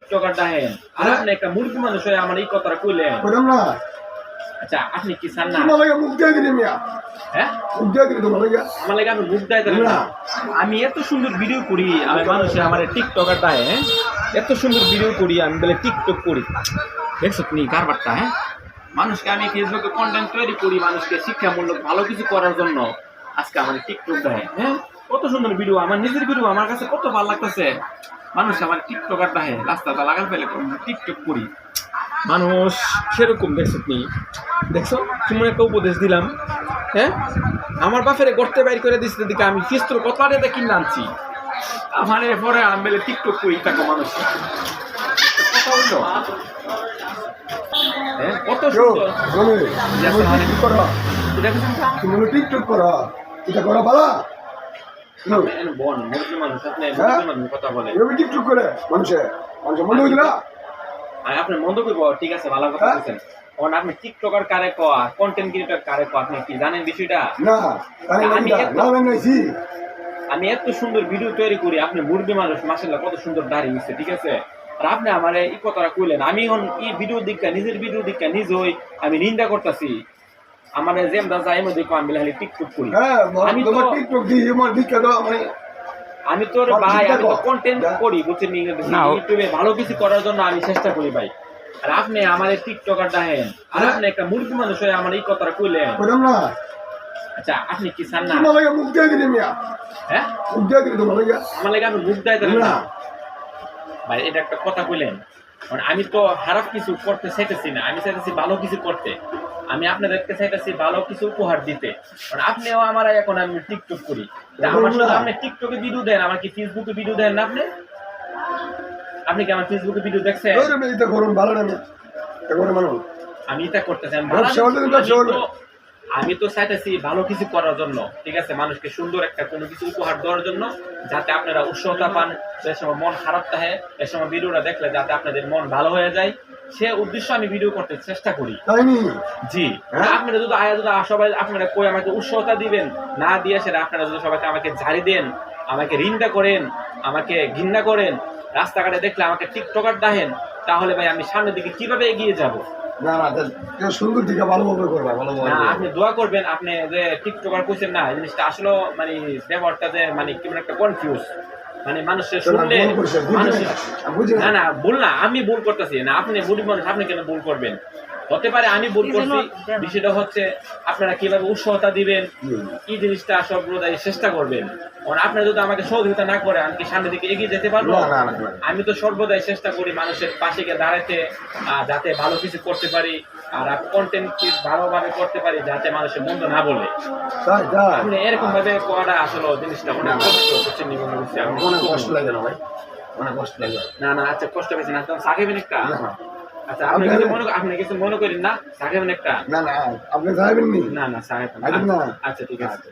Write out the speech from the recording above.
TikToker দেখেন আর আপনি একটা মুরগি মানুষ হয়ে আমার এই কথাটা কইলেন। আচ্ছা আপনি কি চান না? মুখ দিয়ে দিলি মিয়া, হ্যাঁ মুখ দিয়ে দিলি তোমার লাগে। আমার লাগে আপনি মুখ দেয় না। আমি এত সুন্দর ভিডিও করি, আমি মানুষে আমার টিকটকার দেয়, হ্যাঁ এত সুন্দর ভিডিও করি, আমি বলে টিকটক করি। দেখছো তুমি কারবারটা? হ্যাঁ মানুষকে আমি ফেসবুকে কন্টেন্ট তৈরি করি, মানুষকে শিক্ষামূলক ভালো কিছু করার জন্য। আজকে আমার টিকটক দেয়, হ্যাঁ কত সুন্দর ভিডিও, আমার নিজের ভিডিও আমার কাছে কত ভালো লাগতেছে। মানুষ আমার টিকটকার দেয়, রাস্তাটা লাগাল ফেলে টিকটক করি। মানুষ সেরকম দেখছো তুমি, দেখছো তুমি একটা উপদেশ দিলাম, হ্যাঁ আমার বাপেরে গর্তে বাইর করে দিচ্ছে দিকে আমি ফিস্তর কতটা কিনে আনছি। আমার এরপরে আমি বলে টিকটক করি থাকো মানুষ কথা হইল। হ্যাঁ কত সুন্দর টিকটক করা এটা করা ভালো। মানুষ আপনি কথা বলে টিকটক করে মানুষের মনে হইল না আপনি মন্দ করবো, ঠিক আছে ভালো কথা বলছেন। আপনি টিকটকার কারে কয়া, কন্টেন্ট ক্রিয়েটর কারে কয়া, আপনি কি জানেন বিষয়টা? না আমি এত সুন্দর ভিডিও তৈরি করি, আপনি মুরগি মানুষ মাশাআল্লাহ কত সুন্দর দাঁড়িয়ে গেছে, ঠিক আছে। আর আপনি আমার এই কথাটা কইলেন, আমি এখন এই ভিডিও দিকটা নিজের ভিডিও দিকটা নিজেই আমি নিন্দা করতেছি। আমার যেমন যাই মধ্যে আমি খালি টিকটক করি। আমি তো টিকটক দিই আমার দীক্ষা দাও আমি তোর ভাই, আমি তো কন্টেন্ট করি বুঝছেন, ইউটিউবে ভালো কিছু করার জন্য আমি চেষ্টা করি ভাই। আর আপনি আমার টিকটকার দেখেন আর আপনি একটা মুরগি মানুষ হয়ে আমার এই কথাটা কইলেন। আচ্ছা আপনি কি চান না? মুখ দিয়ে দিলি মিয়া, হ্যাঁ মুখ দিয়ে দিলি তোমার লাগে। আমার লাগে আপনি মুখ দেয় না ভাই, এটা একটা কথা কইলেন। আমি তো খারাপ কিছু করতে চাইতেছি না, আমি চাইতেছি ভালো কিছু করতে। আমি আপনাদেরকে চাইতেছি ভালো কিছু উপহার দিতে। আপনিও আমার এখন আমি টিকটক করি, আমার সাথে আপনি টিকটকে ভিডিও দেন, আমার কি ফেসবুকে ভিডিও দেন না? আপনি কি আমার ফেসবুকে ভিডিও দেখছেন? আমি এটা করতেছি, আমি তো চাইতেছি ভালো কিছু করার জন্য, ঠিক আছে, মানুষকে সুন্দর একটা কোনো কিছু উপহার দেওয়ার জন্য, যাতে আপনারা উৎসাহতা পান। যে সময় মন খারাপ থাকে এ সময় ভিডিওটা দেখলে যাতে আপনাদের মন ভালো হয়ে যায়, সে উদ্দেশ্য আমি ভিডিও করতে চেষ্টা করি। জি আপনারা যদি সবাই আপনারা কই আমাকে উৎসাহতা দিবেন, না দিয়ে সেটা আপনারা যদি সবাইকে আমাকে ঝাড়ি দেন, আমাকে নিন্দা করেন, আমাকে ঘৃণা করেন, রাস্তাঘাটে দেখলে আমাকে টিকটকার দেখেন, তাহলে ভাই আমি সামনের দিকে কিভাবে এগিয়ে যাব? সুন্দর দিকে ভালোভাবে করবা, আপনি দোয়া করবেন। আপনি যে টিকটকার কইছেন না, এই জিনিসটা আসলে মানে ব্যবহারটা যে মানে কেমন একটা কনফিউজ, মানে মানুষের শুনলে না না ভুল না, আমি ভুল করতেছি না, আপনি ভুল মানুষ, আপনি কেন ভুল করবেন? হতে পারে আমি ভুল করছি। বিষয়টা হচ্ছে আপনারা কিভাবে উৎসাহতা দিবেন, এই জিনিসটা সর্বদাই চেষ্টা করবেন। আপনারা যদি আমাকে সহযোগিতা না করে আমি কি সামনের দিকে এগিয়ে যেতে পারবো? আমি তো সর্বদাই চেষ্টা করি মানুষের পাশে গিয়ে দাঁড়াতে, যাতে ভালো কিছু করতে পারি, আর কন্টেন্ট ভালোভাবে করতে পারি, যাতে মানুষের মন্দ না বলে। আপনি এরকম ভাবে করা আসলে জিনিসটা অনেক কষ্ট লাগে না ভাই, অনেক কষ্ট লাগে। না না আচ্ছা কষ্ট পেয়েছেন, সাকিবেন একটা। আচ্ছা আপনি কিছু মনে করেন না, সাকিবেন একটা। না না আপনি সাহেবেন না না সাহেব, আচ্ছা ঠিক আছে।